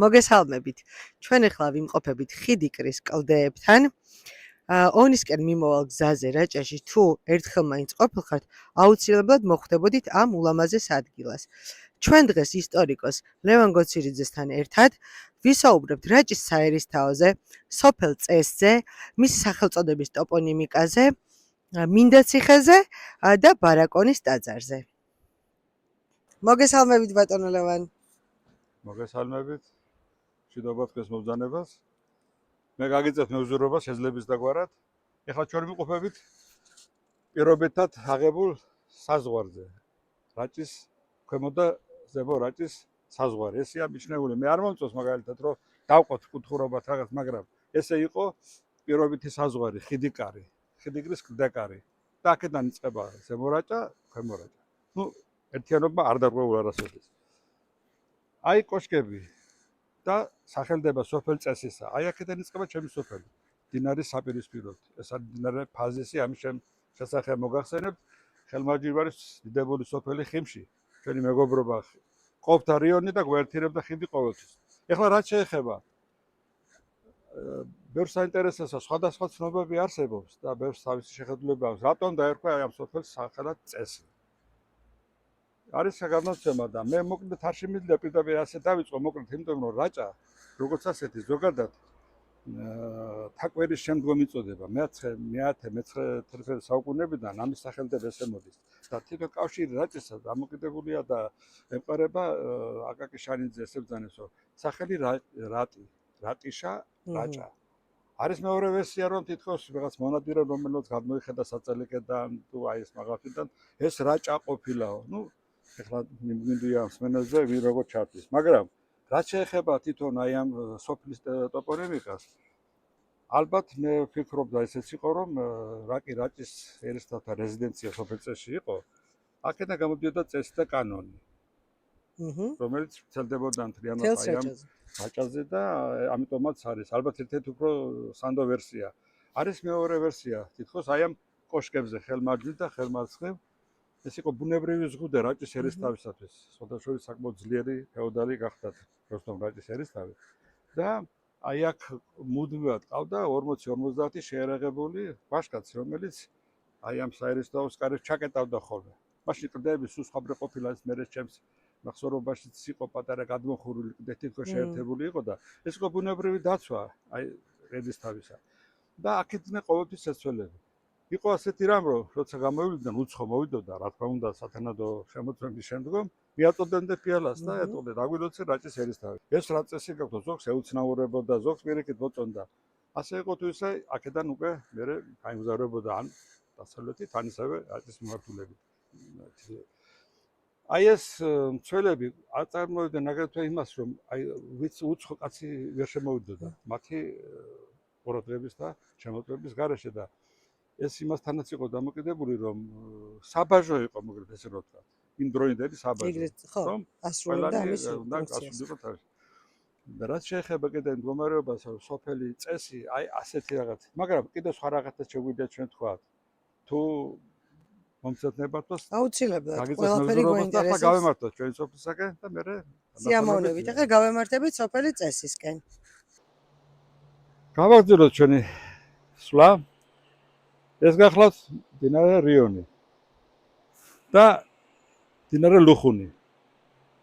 მოგესალმებით. ჩვენ ახლა ვიმყოფებით ხიდიკრის კლდეებთან. ონისკენ მიმოვალ გზაზე რაჭაში თუ ერთხელ მაინც ყოფილხართ, აუცილებლად მოხვდებოდით ამ ულამაზეს ადგილას. ჩვენ დღეს ისტორიკოს ლევან გოცირიძესთან ერთად ვისაუბრებთ რაჭის საერისთავოზე, სოფელ წესზე, მისი სახელწოდების ტოპონიმიკაზე, მინდაციხეზე და ბარაკონის ტაძარზე. მოგესალმებით ბატონო ლევან. მოგესალმებით. მშვიდობა თქვენს მობრძანებას. მე გაგიწევთ მევზურობა შეძლების დაგვარად. ეხლა ჩვენ ვიყოფებით პირობითად აღებულ საზღვარზე. რაჭის ქვემო და ზემო რაჭის საზღვარი. ესეა მიჩნეული. მე არ მომწონს მაგალითად რომ დავყოთ კუთხურობად რაღაც, მაგრამ ესე იყო პირობითი საზღვარი, ხიდიკარი, ხიდიკრის კლდეკარი. და აქედან იწყება ზემო რაჭა, ქვემო რაჭა. ერთიანობა არ დარღვეულ არასოდეს. აი კოშკები და სახელდება სოფელ წესისა. აი აქედან იწყება ჩემი სოფელი. დინარის საპირისპიროდ. ეს არის დინარე ფაზისი, ამის შესახებ მოგახსენებთ. ხელმაჯირვარის დიდებული სოფელი ხიმში. ჩვენი მეგობრობა ყოფდა რიონი და გვერდირებდა ხიდი ყოველთვის. ეხლა რაც შეეხება ბევრ საინტერესოა, სხვადასხვა ცნობები არსებობს და ბევრ თავისი შეხედულება აქვს. რატომ დაერქვა ამ სოფელს სახელად წესი? არის განაცემა და მე მოკლედ არ შემიძლია პირდაპირ ასე დავიწყო, მოკლედ იმიტომ რომ რაჭა როგორც ასეთი ზოგადად თაკვერის შემდგომ იწოდება. მე-19 საუკუნეებიდან ამის სახელდება ესე მოდის და თვითონ კავშირი რაჭისა დამოკიდებულია და ემყარება აკაკი შანიძე ესე ბრძანებს რომ სახელი რატი, რატიშა, რაჭა. არის მეორე ვერსია რომ თითქოს რაღაც მონადირე რომელსაც გადმოიხედა საწელიკედან თუ აი ეს მაღალთიდან ეს რაჭა ყოფილაო. ეხლა მინდია მსმენელზე ვინ როგორ ჩართვის, მაგრამ რაც შეეხება თვითონ აი ამ სოფლის ტოპონიმიკას, ალბათ მე ვფიქრობ და ესეც იყო რომ რაჭის ერისთავთა რეზიდენცია სოფელ წესში იყო, აქედან გამოდიოდა წესი და კანონი, რომელიც ვრცელდებოდა მთლიანად აი ამ რაჭაზე და ამიტომაც არის ალბათ ერთ-ერთი უფრო სანდო ვერსია. არის მეორე ვერსია, თითქოს აი ამ კოშკებზე ხელმარჯვნივ და ხელმარცხნივ ეს იყო ბუნებრივი ზღუდე რაჭის ერისთავისათვის. სხვადასხვა საკმაოდ ძლიერი ფეოდალი გახდათ როსტომ რაჭის ერისთავი. და აი აქ მუდმივად ყავდა 40-50 შეერაღებული ვაჟკაცი, რომელიც აი ამ საერისთავოს კარებს ჩაკეტავდა ხოლმე. მაშინ კლდეები სულ სხვაბრე ყოფილა, ეს მერე ჩემს მახსოვრობაშიც იყო პატარა გადმოხურული კლდე თითქოს შეერთებული იყო და ეს იყო ბუნებრივი დაცვა აი ერისთავისა. და აქედან ყოველთვის ეცვლები. იყო ასეთი რამ, რომ როცა გამოვიდნენ, უცხო მოვიდოდა, რა თქმა უნდა, სათანადო შემოწმების შემდგომ, მიაწოდნენ ფიალას და ეტყობდნენ, აგვილოცე რაჭის ერისთავი. ეს რა წესი გაქვთ, ზოგს ეუცნაურებოდა, ზოგს პირიქით მოწონდა. ასე იყო თუ ისე, აქედან უკვე მერე გაიმგზავრებოდა ან დასავლეთით, ან ისევე რაჭის მიმართულებით. აი ეს მცველები აწარმოებდნენ აგრეთვე იმას, რომ აი ვიც უცხო კაცი ვერ შემოვიდოდა მათი ყურადღების და შემოწმების გარეშე და ეს იმასთანაც იყო დამოკიდებული, რომ საბაჟო იყო, მოკლედ ესე რომ ვთქვა. იმ დროინდელი საბაჟო. რომ ასრულებდა ამის ფუნქციას. და რაც შეეხება კიდე მდგომარეობას, სოფელი წესი, აი ასეთი რაღაც. მაგრამ კიდე სხვა რაღაცას შეგვიძლია ჩვენ თქვა. თუ მომწონებათოს აუცილებლად ყველაფერი გვინტერესებს. გავემართოთ ჩვენ სოფლისაკენ და მე სიამოვნებით. ახლა გავემართებით სოფელი წესისკენ. გავაგრძელოთ ჩვენი სვლა. ეს გახლავთ დინარე რიონი და დინარე ლუხუნი.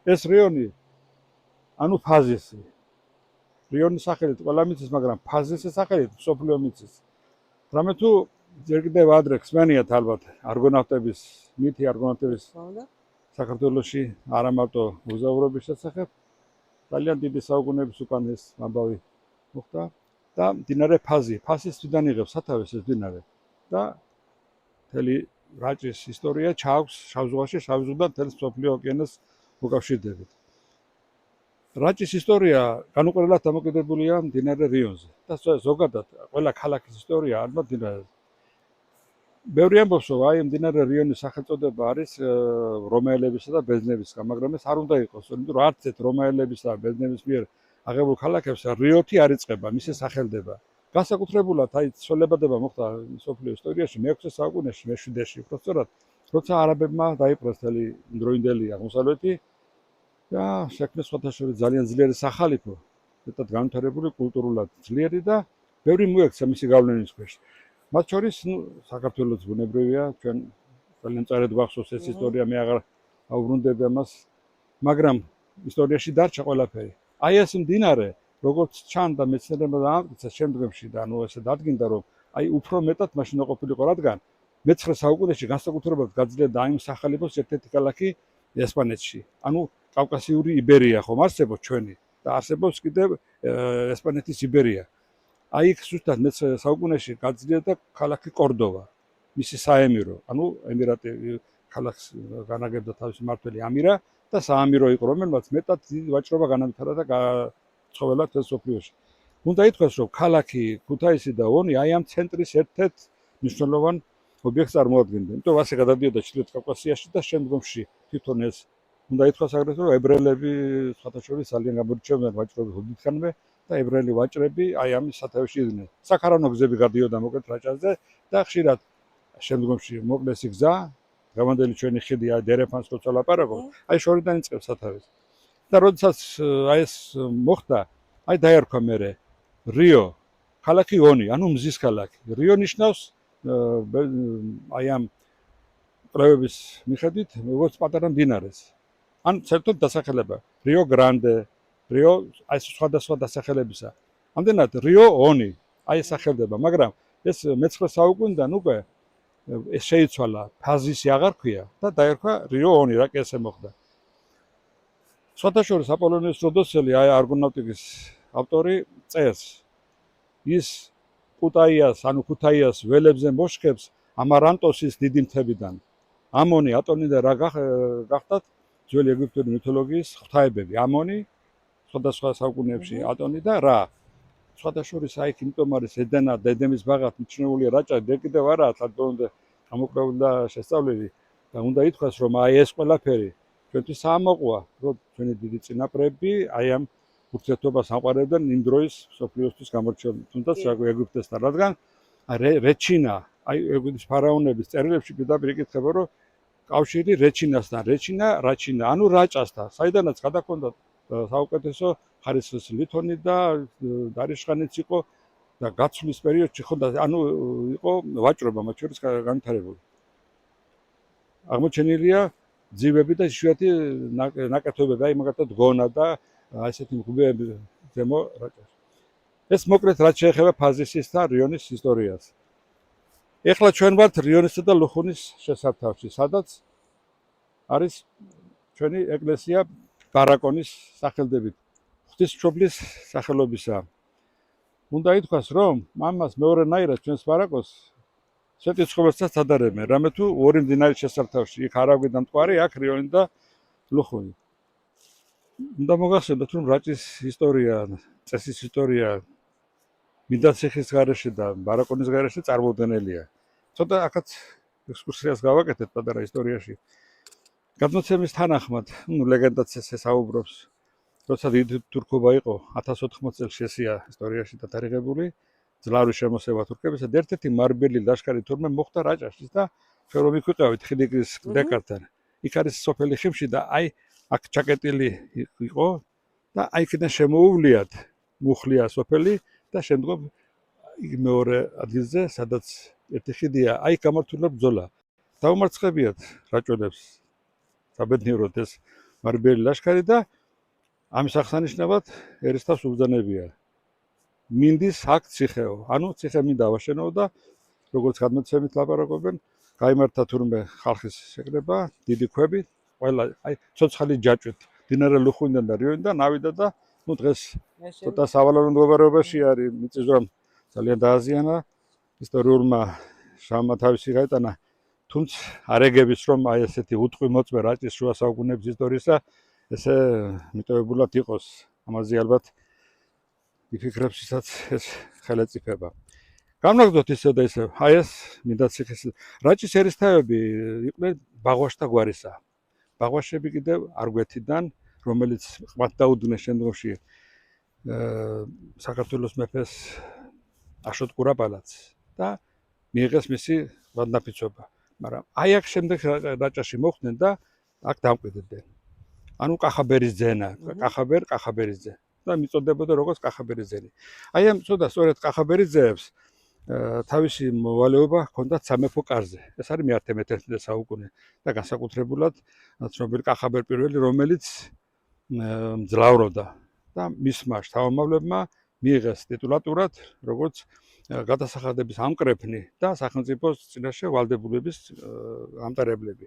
ეს რიონი ანუ ფაზისი. რიონის სახელით ყველა მიცის, მაგრამ ფაზისის სახელით სოფლიო მიცის. რამე თუ ჯერ კიდევ ადრე ხსმენიათ ალბათ არგონავტების მითი არგონავტების საქართველოში არა მარტო მოგზაურობის შესახებ, ძალიან დიდი საუკუნეების უკან ეს ამბავი მოხდა და დინარე ფაზის თვიდან იღებს სათავეს ეს დინარე. და მთელი რაჭის ისტორია ჩააქვს შავ ზღვაში, შავ ზღვიდან მთელ მსოფლიო ოკეანეს მოკავშირდებით. რაჭის ისტორია განუყრელად დამოკიდებულია მდინარე რიონზე და ზოგადად ყველა ქალაქის ისტორია ალბათ მდინარეზე. ბევრი ამბობს, რომ აი მდინარე რიონის სახელწოდება არის რომაელებისა და ბერძნებისგან, მაგრამ ეს არ უნდა იყოს, იმიტომ რომ არც ერთ რომაელების და ბერძნების მიერ აღებულ ქალაქებს რიოთი არ იწყება, მისი სახელდება. განსაკუთრებულად აი ცვლილებადება მოხდა სოფლიო ისტორიაში მე-6 საუკუნეში, მე-7-ში, უბრალოდ როცა არაბებმა დაიპყრეს მთელი დროინდელი აღმოსავლეთი და შექმნეს სხვადასხვა ძალიან ძლიერი სახალიფო, მეტად განვითარებული კულტურულად ძლიერი და ბევრი მოექცა მისი გავლენის ქვეშ. მათ შორის, საქართველოს ბუნებრივია, ჩვენ ძალიან წარედ გვახსოვს ეს ისტორია, მე აღარ აუბრუნდები ამას, მაგრამ ისტორიაში დარჩა ყველაფერი. აი ეს მდინარე, როგორც ჩანდა მეცნიერებმა დაამტკიცა შემდგომში და ესე დადგინდა, რომ აი უფრო მეტად მაშინ ყოფილიყო, რადგან მე-19 საუკუნეში განსაკუთრებულად გაძლიერდა აი ამ სახალიფოს ერთ-ერთი ქალაქი ესპანეთში. ანუ კავკასიური იბერია ხომ არსებობს ჩვენი და არსებობს კიდევ ესპანეთის იბერია. აი იქ ზუსტად მე-19 საუკუნეში გაძლიერდა ქალაქი კორდოვა, მისი საემირო, ანუ ემირატი ქალაქს განაგებდა თავისი მმართველი ამირა და საამირო იყო, რომელმაც მეტად დიდი ვაჭრობა განავითარა და ცხოველა თელ სოფლიოში. უნდა ითქვას, რომ ქალაქი ქუთაისი და ონი აი ამ ცენტრის ერთ-ერთ მნიშვნელოვან ობიექტს წარმოადგენდა. იმიტომ ასე გადადიოდა ჩრდილოეთ კავკასიაში და შემდგომში თვითონ ეს უნდა ითქვას აგრეთვე, რომ ებრაელები სხვათა შორის ძალიან გამორჩეულდნენ ვაჭრობის უდიდხანვე და ებრაელი ვაჭრები აი ამის სათავეში იდგნენ. საქარავნო გზები გადიოდა მოკლედ რაჭაზე და ხშირად შემდგომში მოკლეს გზა, გამანდელი ჩვენი ხიდი აი დერეფანს როცა ლაპარაკობ, აი შორიდან იწყებს სათავეს. და როდესაც აი ეს მოხდა, აი დაერქვა მერე რიო, ქალაქი ონი, ანუ მზის ქალაქი. რიო ნიშნავს აი ამ კვლევების მიხედვით როგორც პატარა მდინარეს. ან საერთოდ დასახელება რიო გრანდე, რიო აი სხვადასხვა დასახელებისა. ამდენად რიო ონი აი სახელდება, მაგრამ ეს მე-19 საუკუნიდან უკვე ეს შეიცვალა, ფაზისი აღარ ქვია და დაერქვა რიო ონი, რა კი ესე მოხდა. სხვათა შორის აპოლონიუს როდოსელი, აი არგონავტიკის ავტორი წერს, ის კუტაიას, ანუ ქუთაიას ველებზე მოშქებს ამარანტოსის დიდი მთებიდან. ამონი, ატონი და რა გახდათ ძველი ეგვიპტური მითოლოგიის ღვთაებები. ამონი, სხვადასხვა საუკუნეებში ატონი და რა. სხვათა შორის აი იმიტომ არის ედენა და ედემის ბაღად მიჩნეულია რაჭა, და კიდევ არაა თანდაუნდე გამოკვლეული და შესწავლილი და უნდა ითქვას, რომ აი ეს ყველაფერი ჩვენთვის საამოყოა, რომ ჩვენი დიდი წინაპრები აი ამ ურთიერთობას ამყარებდნენ იმ დროის სოფლიოსთვის გამორჩეულ, თუნდაც ეგვიპტესთან, რადგან რეჩინა, აი ეგვიპტის ფარაონების წერილებში პირდაპირ იკითხება, რომ კავშირი რეჩინასთან, რაჩინა, ანუ რაჭასთან, საიდანაც გადაქონდათ საუკეთესო ხარისხის ლითონი და დარიშხანიც იყო და გაცვლის პერიოდში ხო და ანუ იყო ვაჭრობა მათ შორის განვითარებული. აღმოჩენილია ძივები და იშვიათი ნაკეთობები, აი მაგათად გონა და ასეთი მგლები ზემო რაჭაში. ეს მოკლედ რაც შეეხება ფაზისის და რიონის ისტორიას. ეხლა ჩვენ ვართ რიონისა და ლუხუნის შესართავში, სადაც არის ჩვენი ეკლესია ბარაკონის სახელდებით, ღვთისმშობლის სახელობისა. უნდა ითქვას, რომ მამას მეორენაირად ჩვენს ბარაკოს სვეტიცხოველსაც ადარებენ, რამე თუ ორი მდინარის შესართავში, იქ არავი და მტკვარი, აქ რიონი და ლუხუნი. უნდა მოგახსენოთ, რომ რაჭის ისტორია, წესის ისტორია მიდაციხის გარეშე და ბარაკონის გარეშე წარმოუდგენელია. ცოტა აქაც ექსკურსიას გავაკეთეთ პატარა ისტორიაში. გადმოცემის თანახმად, ლეგენდაც ესე საუბრობს, როცა დიდი თურქობა იყო 1080 წელს შესია ისტორიაში დათარიღებული, ძლავრი შემოსევა თურქებისა და ერთ-ერთი მარბელი ლაშქარი თურმე მოხდა რაჭაში და ჩვენ რომ ვიქვიყავით ხიდიკის დეკართან. იქ არის სოფელი ხიმში და აი აქ ჩაკეტილი იყო და აი იქიდან შემოუვლიათ მუხლია სოფელი და შემდგომ მეორე ადგილზე, სადაც ერთი ხიდია, აი გამართულა ბრძოლა. დაუმარცხებიათ რაჭველებს საბედნიეროდ ეს მარბელი ლაშქარი და ამის აღსანიშნავად ერისთავს უბრძანებია. მინდის აქ ციხეო, ანუ ციხე მინდა ავაშენო და როგორც გადმოცემით ლაპარაკობენ, გაიმართა თურმე ხალხის შეკრება, დიდი ქვები, ყველა აი ცოცხალი ჯაჭვით, დინარე ლუხუნიდან და რიონიდან ავიდა და ნუ დღეს ცოტა სავალალო მდგომარეობაში არის, მიწის რომ ძალიან დააზიანა ისტორიულმა შრომმა თავისი გაეტანა, თუმცა არეგების რომ აი ესეთი უტყვი მოწმე რაჭის შუა საუკუნეების ისტორიისა ესე მიტოვებულად იყოს. ამაზე ალბათ იფიქრებს ისაც ეს ხელეწიფება. გამნაგდოთ ისე და ისე, აი ეს მინდა ციხის რაჭის ერისთავები იყვნენ ბაღვაშთა გვარისა. ბაღვაშები კიდევ არგვეთიდან, რომელიც ყმად დაუდგნენ შემდგომში საქართველოს მეფეს აშოტ კურაპალატს და მიიღეს მისი ვადნაფიცობა. მაგრამ აი აქ შემდეგ რაჭაში მოხვდნენ და აქ დამკვიდრდნენ. ანუ კახაბერის ძენა, კახაბერის ძე. და მიწოდებოდა როგორც კახაბერის ძენი. აი ამ ცოტა სწორედ კახაბერის ძეებს თავისი მოვალეობა ჰქონდათ სამეფო კარზე. ეს არის მე-11 საუკუნე და განსაკუთრებულად ცნობილი კახაბერ პირველი, რომელიც მძლავრობდა და მისმა შთამომავლებმა მიიღეს ტიტულატურად როგორც გადასახადების ამკრეფნი და სახელმწიფოს წინაშე ვალდებულების ამტარებლები.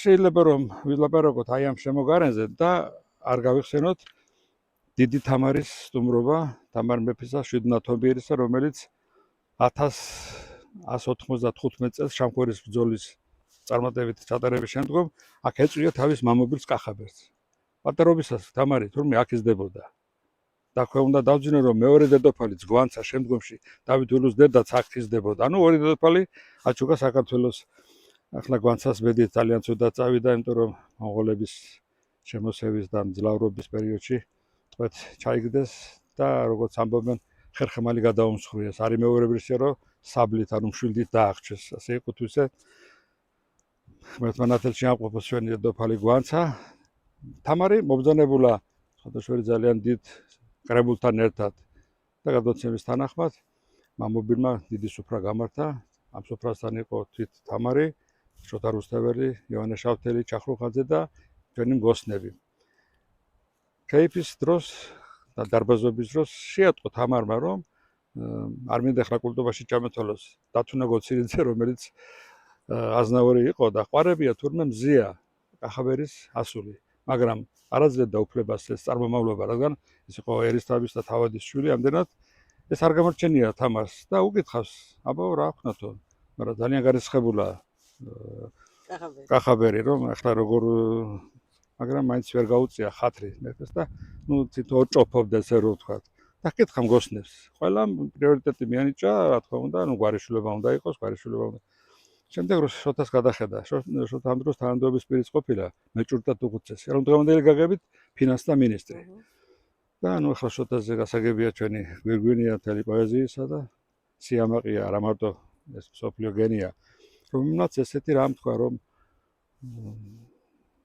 შეიძლება რომ ვილაპარაკოთ აი ამ შემოგარენზე და არ გავიხსენოთ დიდი თამარის სტუმრობა, თამარ მეფისა 7 თომიერისა, რომელიც 1195 წელს შამქორის ბრძოლის წარმატებით ჩატარების შემდგომ აქ ეწვია თავის მამობილს კახაბერს. პატარობისას თამარი თურმე აქ იზრდებოდა. და თქვა უნდა დავძინო რომ მეორე დედოფალი ძგვანცა შემდგომში დავით ულუს დედაც აქ იზრდებოდა. ანუ ორი დედოფალი აჩუქა საქართველოს. ახლა გვანცას ბედით ძალიან ცუდად წავიდა, იმიტომ რომ მონღოლების შემოსევის და მძლავრობის პერიოდში თქვათ ჩაიგდეს და როგორც ამბობენ ხერხემალი გადაუმსხვრიეს. არის მეუღრებისე რომ საბლით ანუ მშვილდით დააღწევს. ასე იყო თუ ისე ღმერთმა ნათელში ამყოფოს ჩვენი დედოფალი გვანცა. თამარი მობრძანებულა ხოთაშვილი ძალიან დიდ კრებულთან ერთად და გადმოცემის თანახმად მამობილმა დიდი სუფრა გამართა. ამ სუფრასთან იყო თვით თამარი, შოთა რუსთაველი, ივანე შავთელი, ჩახრუხაძე და ჩვენი მგოსნები. ქეიფის დროს და დარბაზობის დროს შეატყო თამარმა რომ არ მინდა ახლა კულტურაში ჩამეთვალოს დათუნა გოცირიძე, რომელიც აზნაური იყო და ყვარებია თურმე მზია კახაბერის ასული, მაგრამ არაძლევდა უფლებას ეს წარმომავლობა, რადგან ის იყო ერისთავის და თავადის შვილი, ამდენად ეს არ გამორჩენია თამარს და უკითხავს, აბა რა ვქნათო, მაგრამ ძალიან გარისხებულა კახაბერი, რომ ახლა როგორ მაგრამ მაინც ვერ გაუწია ხათრი მეფეს და ნუ თვითონ ოჭოფობდა ესე რომ ვთქვათ. და კითხა მგოსნებს. ყველა პრიორიტეტი მიანიჭა, რა თქმა უნდა, ნუ გვარიშვილება უნდა იყოს, გვარიშვილება უნდა. შემდეგ რო შოთას გადახედა, შოთა ამ დროს თანამდებობის პირიც ყოფილა, მეჭურტა თუხუცესი, რომ დღევანდელი გაგებით ფინანსთა მინისტრი. და ნუ ახლა შოთაზე გასაგებია ჩვენი გვირგვინია მთელი პოეზიისა და სიამაყია, არა მარტო ეს სოფლიო გენია, რომელმაც ესეთი რამ თქვა, რომ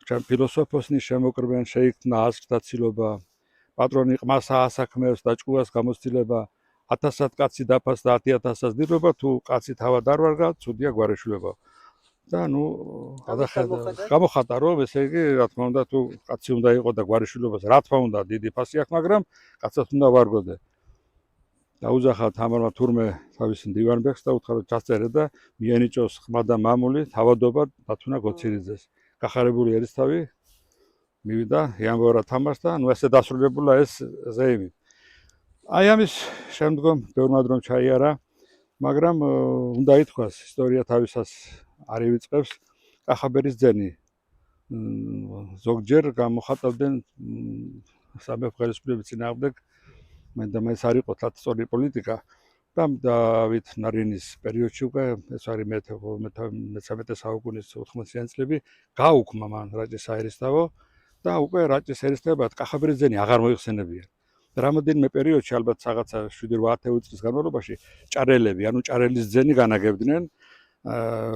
ჩემ ფილოსოფოსნი შემოკრბენ შეიქმნა აზრთაცილობა, პატრონი ყმასა ასაქმევს და ჭკუას გამოცდილება, 1000 კაცი დაფას და 10,000-ას დირობა, თუ კაცი თავად არ ვარგა, ცუდია გვარიშვილება. და ნუ გამოხატა რომ ესე იგი რა თქმა უნდა თუ კაცი უნდა იყო და გვარიშვილებას რა თქმა უნდა დიდი ფასი აქვს, მაგრამ კაცად უნდა ვარგოდე. დაუძახა თამარმა თურმე თავის მდივანბეგს და უთხრა რომ ჩასწერე და მიანიჭოს ხმა და მამული თავადობა დათუნა გოცირიძეს. გახარებული ერისთავი მივიდა იამბორა თამარს და ნუ ესე დასრულებულა ეს ზეიმი. აი ამის შემდგომ ბევრმა დრო ჩაიარა, მაგრამ უნდა ითქვას ისტორია თავისას არ ივიწყებს. კახაბერის ძენი ზოგჯერ გამოხატავდნენ სამეფო ხელისუფლების წინააღმდეგ, მაინც არ იყო თათწორი პოლიტიკა და დავით ნარინის პერიოდში უკვე ეს არის მე-13 საუკუნის 80-იანი წლები გაუქმა მან რაჭის საერისთავო და უკვე რაჭის ერისთავად კახაბერის ძენი აღარ მოიხსენებიან. რამოდენიმე პერიოდში ალბათ რაღაცა 7-8 წლის განმავლობაში ჭარელები, ანუ ჭარელის ძენი განაგებდნენ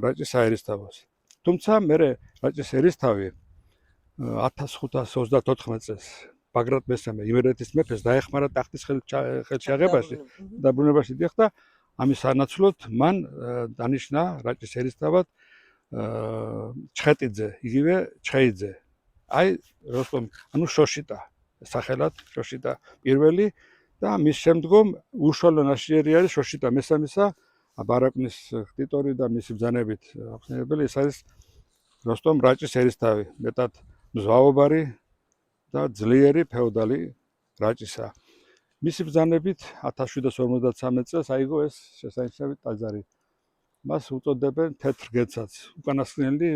რაჭის საერისთავოს. თუმცა მერე რაჭის ერისთავი 1534 წელს ბაგრატ მესამე იმერეთის მეფეს დაეხმარა ტახტის ხელში აღებაში და ბრუნებაში დიახდა. ამის სანაცვლოდ მან დანიშნა რაჭის ერისთავად ჩხეტიძე, იგივე ჩხეიძე. აი როსტომ, ანუ შოშიტა სახელად შოშიტა პირველი და მის შემდგომ უშუალო ნაშიერი არის შოშიტა მესამისა ბარაკნის ქტიტორი და მისი ბრძანებით აღსანიშნავი ეს არის როსტომ რაჭის ერისთავი, მეტად მზვაობარი და ძლიერი ფეოდალი რაჭისა. მისი ბრძანებით 1753 წელს აიგო ეს შესანიშნავი ტაძარი. მას უწოდებენ თეთრ გედსაც. უკანასკნელი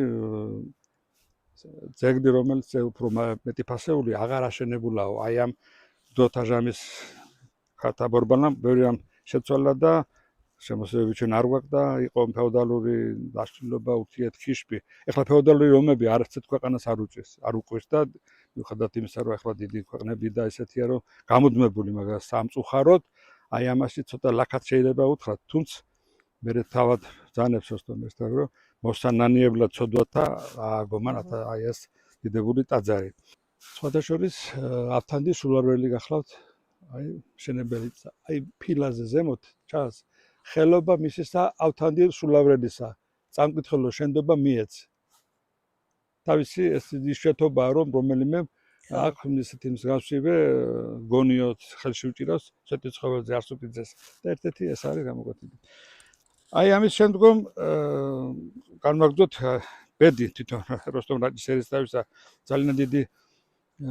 ძეგლი, რომელიც უფრო მეტი ფასეული აღარ აშენებულაო. აი ამ ძოთა ჟამის ხართა ბორბალამ ბევრი ამ შეცვალა და შემოსევები ჩვენ არ გვაქვს და იყო ფეოდალური დაშლილობა, ურთიერთქიშპი. ეხლა ფეოდალური ომები არცერთ ქვეყანას არ უჭირს და მიუხედავად იმისა, რომ ეხლა დიდი ქვეყნები და ესეთია, რომ გამუდმებული, მაგრამ სამწუხაროდ აი ამაში ცოტა ლაქად შეიძლება უთხრათ, თუმცა მე თავად ბრძანებს როსტომ ერისთავი, რომ მოსანანიებლად ცოდვათა ააგო მან აი ეს დიდებული ტაძარი. სხვადასხვის ავთანდის სულარველი გახლავთ, აი მშენებელი, აი ფილაზე ზემოთ ჩანს ხელობა მისისა ავთანდის სულარველისა. წამკითხულო შენდობა მიეც. თავისი ეს ისჩეთობაა, რომ რომელიმე აქ ისეთი მსგავსივე გონიოთ ხელში უჭირავს სვეტიცხოველზე არსუფიძეს და ერთ-ერთი ეს არის გამოკვეთილი. აი ამის შემდგომ განვაგრძოთ ბედი თვითონ როსტომ რაჭის ერისთავისა ძალიან დიდი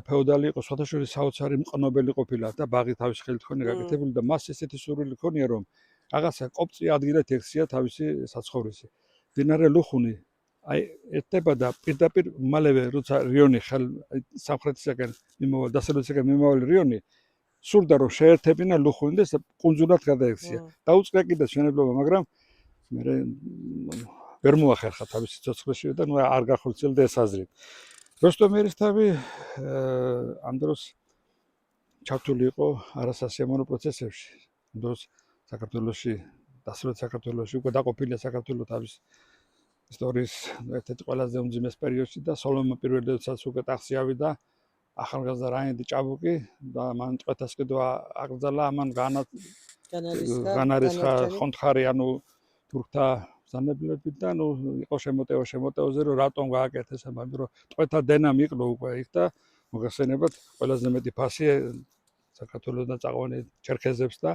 ფეოდალი იყო, სხვადასხვა საოცარი მყნობელი ყოფილა და ბაღი თავის ხელით ქონია გაკეთებული და მას ესეთი სურვილი ქონია, რომ რაღაცა კოპწი ადგილად ექცია თავისი საცხოვრისი. მდინარე ლუხუნი აი ერთება და პირდაპირ მალევე როცა რიონი სამხრეთისაკენ მიმავალ დასავლეთისაკენ მიმავალი რიონი სურდა რომ შეერთებინა ლუხუნი და კუნძულად გადაექცია. დაუწყია კიდე მშენებლობა, მაგრამ მე ვერ მოახერხა თავისი ცოცხლში და ნუ არ გახორციელდა ეს აზრი. როსტომ ერისთავი ამ დროს ჩართული იყო არასასიამოვნო პროცესებში. ამ დროს საქართველოში, დასავლეთ საქართველოში უკვე დაყოფილია საქართველო თავის ისტორიის ერთ-ერთი ყველაზე უმძიმეს პერიოდში და სოლომონ პირველადაც უკვე ტახტზე ავიდა ახალგაზრდა რაინდი ჭაბუკი და მან ტყვეთას კიდევ აკრძალა ამან განარისხა ხონთხარი ანუ თურქთა ბრძანებლები და ნუ იყო შემოტევაზე რომ რატომ გააკეთეს ამ რომ ტყვეთა დენა მიკლო უკვე იქ და მოგახსენებათ ყველაზე მეტი ფასი საქართველოსთან წაყვანი ჩერქეზებს და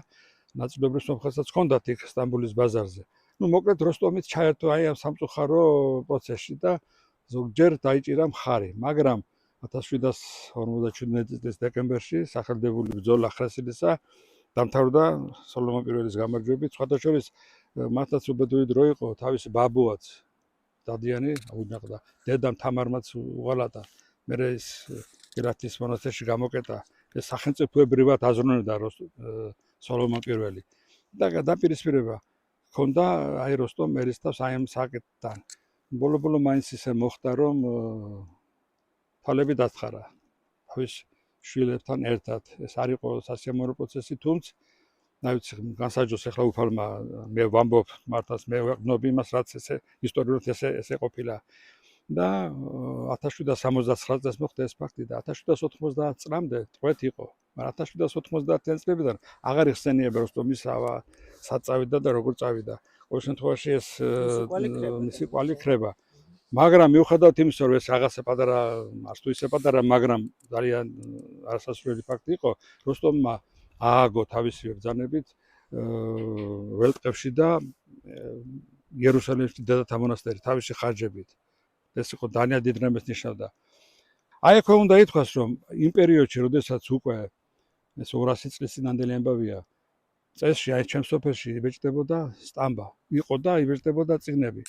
ნაწილობრივ სომხეთსაც ჰქონდათ იქ სტამბოლის ბაზარზე. Ну, მოკლედ როსტომით ჩაერთო აი ამ სამწუხარო პროცესში და ზოგჯერ დაიჭირა მხარი, მაგრამ 1757 წლის დეკემბერში სახელდებული ბრძოლა ხრესილისა დამთავრდა სოლომონ პირველის გამარჯვებით. სხვადასხვის მართლაც უბედური დრო იყო, თავისი ბაბუაც დადიანი აუნახდა, დედამ თამარმაც უღალატა. მერე ის გელათის მონასტერში გამოკეტა, ეს სახელმწიფოებრივად აზროვნებდა სოლომონ პირველი. და დაპირისპირება ქონდა აი როსტომ ერისთავს აი ამ საკეთთან. ბოლო-ბოლო მაინც ისე მოხდა, რომ თვალები დათხარა თავის შვილებთან ერთად. ეს არ იყო სასიამოვნო პროცესი, თუმცა ნაიცი განსაჯოს ახლა უფალმა მე ვამბობ მართლაც მე ვეყნობ იმას, რაც ესე ისტორიულად ესე ყოფილა. და 1769 წელს მოხდა ეს ფაქტი და 1790 წლამდე ტყვეთ იყო. მაგრამ 1790 წლებიდან აღარ იხსენიება როსტომის საწავიდა და როგორ წავიდა. ყოველ შემთხვევაში ეს მისი კვალი ქრება. მაგრამ მიუხედავად იმისა, რომ ეს რაღაცა პატარა, არც თუ ისე პატარა, მაგრამ ძალიან არასასურველი ფაქტი იყო, როსტომმა ააგო თავისი ბრძანებით ველტყებში და იერუსალიმში დედათა მონასტერი თავისი ხარჯებით. ეს იყო ძალიან დიდ რემეს ნიშნავდა. აი აქ უნდა ითქვას, რომ იმ პერიოდში, როდესაც უკვე ეს 200 წლის წინანდელი ამბავია, წესში აი ჩემს სოფელში იბეჭდებოდა სტამბა. იყო და იბეჭდებოდა წიგნები.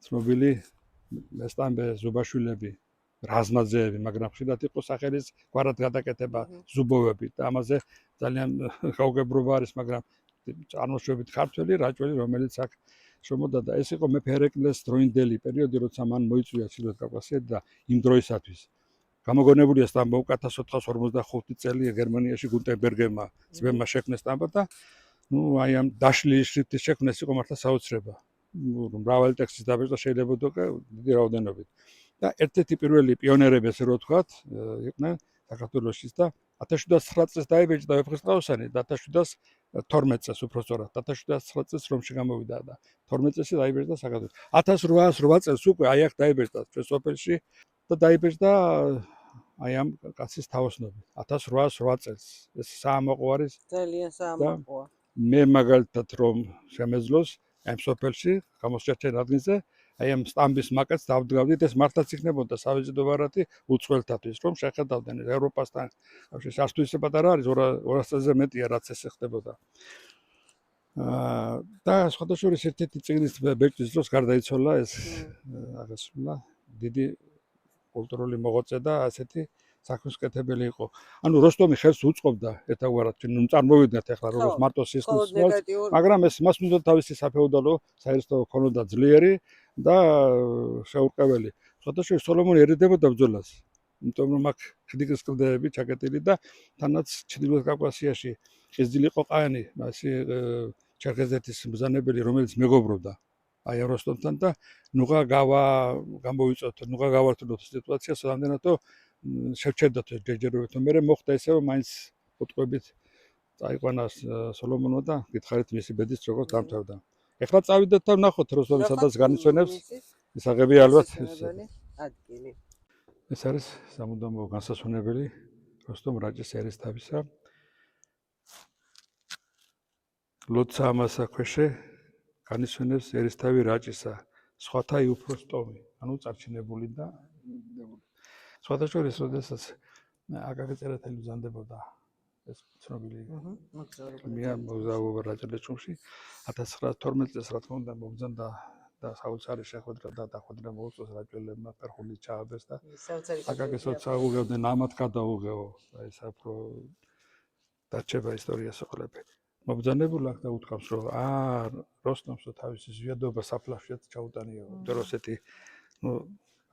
ცნობილი სტამბე ზუბაშვილები, რაზმაძეები, მაგრამ ხშირად იყო სახელის გვარად გადაკეთება ზუბოვები და ამაზე ძალიან გაუგებრობა არის, მაგრამ წარმოშობით ქართველი რაჭველი, რომელიც აქ შემოდა და ეს იყო მეფე ერეკლეს დროინდელი პერიოდი, როცა მან მოიწვია ჩრდილოეთ კავკასიად და იმ დროისათვის გამოგონებულია სტამბა უკვე 1455 წელი გერმანიაში გუტენბერგებმა ძმებმა შექმნეს სტამბა და ნუ აი ამ დაშლილი შრიფტის შექმნას იყო მართლა საოცრება. მრავალი ტექსტის დაბეჭდა შეიძლება დიდი რაოდენობით. და ერთ-ერთი პირველი პიონერები, ესე რომ ვთქვათ, იყვნენ საქართველოსში და 1709 წელს დაიბეჭდა ვეფხისტყაოსანი და 1712 წელს უბრალოდ 1709 წელს რომში გამოვიდა და 12 წელს დაიბეჭდა საქართველოში. 1808 წელს უკვე აი აქ დაიბეჭდა ჩვენ სოფელში და დაიბეჭდა აი ამ კაცის თაოსნობით 1808 წელს. ეს საამაყო არის. ძალიან საამაყოა. მე მაგალითად რომ შემეძლოს ამ სოფელში გამოსჭერჩენ ადგილზე აი ამ სტამბის მაკეტს დავდგავდით, ეს მართლაც იქნებოდა სავიზიტო ვარათი უცხოელთათვის, რომ შეხედავდნენ ევროპასთან. არც თუ ისე პატარა არის 200 წელზე მეტია რაც ესე ხდებოდა. და სხვადასხვა ერთ-ერთი წიგნის ბეჭდის დროს გარდაიცვალა ეს აღესრულა დიდი კულტურული მოღვაწე და ასეთი საქმესკეთებელი იყო. ანუ როსტომი ხელს უწყობდა ერთგვარად, ნუ წარმოვიდგინეთ ახლა როგორც მარტო სისხლის, მაგრამ ეს მას უნდა თავისი საფეოდალო საერთო ქონოდა ძლიერი და შეურყეველი. სხვადასხვა სოლომონი ერიდებოდა ბრძოლას, იმიტომ რომ აქ ხიდიკის კლდეები ჩაკეტილი და თანაც ჩრდილოეთ კავკასიაში ყიზილ იყო ყაენი, მასი ჩერქეზეთის ბრძანებელი, რომელიც მეგობრობდა აი როსტომთან და ნუღა გავართულოთ სიტუაციას რამდენადო შევჩერდათ ჯერჯერობით მე მოხდა ესე რომ მაინც უტყვებით წაიყვანა სოლომონმა და გითხარით მისი ბედის როგორც დამთავრდა. ეხლა წავიდეთ და ვნახოთ როსტომი სადაც განისვენებს ისაღები ალბათ ადგილი. ეს არის სამუდამო განსასვენებელი როსტომ რაჭის ერისთავისა ლოცა ამასა ქვეშე განისვენებს ერისთავი რაჭისა სხვათა იუფროსტომი ანუ წარჩინებული და სხვათა შორის როდესაც აკაკი წერეთელი ბრძანდებოდა ეს ცნობილი მოგზაურობა რაჭა-ლეჩხუმში 1912 წელს რა თქმა უნდა მობრძანდა და საოცარი შეხვედრა და დახვედრა მოუწოს რაჭველებმა ფერხული ჩააბეს და აკაკის უცაუღებდნენ ამათ გადაუღეო აი საფრო დარჩება ისტორიას ხოლმე მობრძანებულ აქ და უთქვამს რომ როსტომსო თავისი ზვიადობა საფლავშიაც ჩაუტანიო დროსეთი ნუ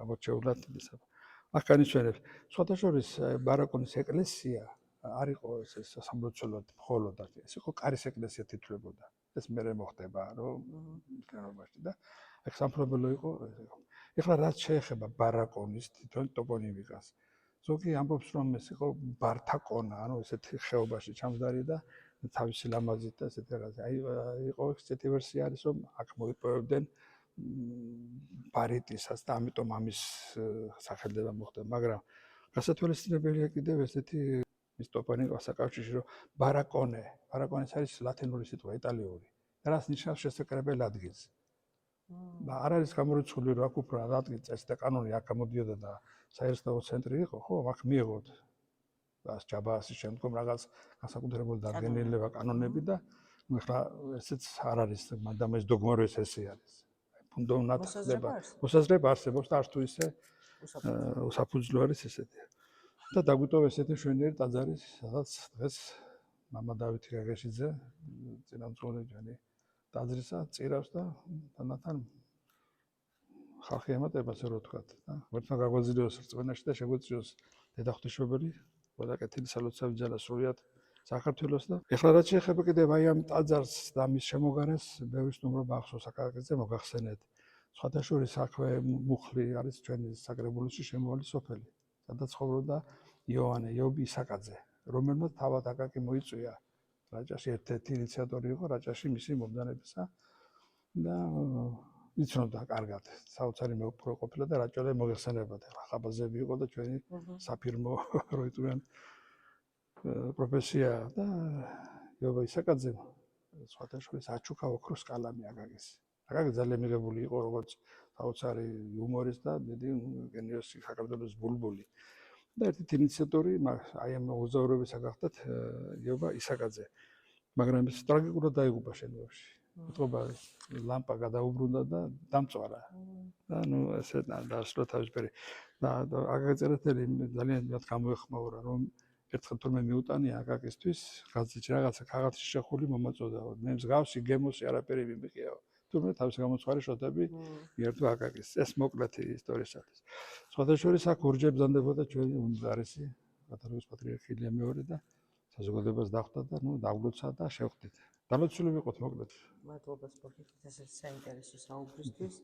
გამორჩეულად ისა აქ განისვენებს სხვათა შორის ბარაკონის ეკლესია არ იყო ეს სამლოცველოდ მხოლოდ ეს იყო კარის ეკლესია თითლებოდა ეს მერე მოხდება რომ განობაში და აქ სამფლობელო იყო ეხლა რაც შეეხება ბარაკონის თვითონ ტოპონიმიკას ზოგი ამბობს რომ ეს იყო ბართაკონა ანუ ესეთი ხეობაში ჩამსდარი და თავისი ლამაზით და ესეთი რაღაც აი იყო ესეთი ვერსია არის რომ აქ მოიპოვებდნენ ბარიტისას და ამიტომ ამის სახელდება მოხდა მაგრამ გასათვალისწინებელია კიდევ ესეთი ის ტოპონიმიკას საკავშირში რომ ბარაკონეს არის ლათინური სიტყვა იტალიური და რაც ნიშნავს შესაკრებელ ადგილს და არ არის გამორიცხული რომ აქ უფრო ადგილი წესი და კანონი აქ გამოდიოდა და საერისთავო ცენტრი იყო ხო აქ მიიღოთ და ჯაბაასის შემდგომ რაღაც განსაკუთრებული დადგენილება კანონები და ნუ ახლა ესეც არ არის მაგრამ ეს დოგმაროს ესე არის ფუნდამენტად ხდება მოსაზრება არსებობს და არც თუ ისე საფუძვლო არის ესეთი და დაგვიტოვა ესეთი შვენიერი ტაძარი სადაც დღეს მამა დავითი გაგეშიძე წინამძღოლი ჯანი ტაძრისა წირავს და თანათან ხალხი ემატება ასე რომ ვთქვათ და ვერთმა გაგვაძლიეროს რწმენაში და შეგვეციოს დედაღვთისმშობელი გადაკეთილი სალოცავი ძალა სრულიად საქართველოს და ეხლა რაც შეეხება კიდევ აი ამ ტაძარს და მის შემოგარენს ბევრი სტუმრობა ახსოვს აკაკიძე მოგახსენეთ სხვათა შორის აქვე მუხლი არის ჩვენი საკრებულოში შემოვალი სოფელი სადაც ცხოვრობდა იოანე იობი ისაკაძე რომელმაც თავად აკაკი მოიწვია რაჭაში ერთ-ერთი ინიციატორი იყო რაჭაში მისი მომდანებისა და იცნობდა კარგად საოცარი მეუპყრო ყოფილა და რაჭველები მოგეხსენებათ ახლა ხაბაზები იყო და ჩვენი საფირმო როიტვიან პროფესია და იობა ისაკაძე სხვათა შორის აჩუქა ოქროს კალამი აკაკის აკაკი ძალიან მიღებული იყო როგორც საოცარი იუმორის და დიდი გენიოსი საქართველოს ბულბული და ერთ-ერთი ინიციატორი აი ამ მოგზაურობისა გახდათ იობა ისაკაძე მაგრამ ის ტრაგიკულად დაიღუპა შენობაში ეთყობა ლამპა გადაუბრუნდა და დამწვარა და ნუ ესე დაასრულა თავისფერი და აკაკი წერეთელი ძალიან მეტ გამოეხმაურა რომ ერთხელ თურმე მიუტანია აკაკისთვის გაზეთში რაღაცა ქაღალდში შეხული მომაწოდაო მე მსგავსი გემოსი არაფერი მიმიყიაო თურმე თავის გამოცხარი შოთები მიერთვა აკაკის ეს მოკლეთი ისტორიისათვის სხვათა შორის აქ ურჯე ბრძანდებოდა ჩვენი უმძარესი კათოლიკოს პატრიარქი ილია მეორე და საზოგადოებას დახვდა და ნუ დაგლოცა და შევხვდით. დალოცული ვიყოთ მოკლედ. მადლობა სპორტის ესეც საინტერესო საუბრისთვის.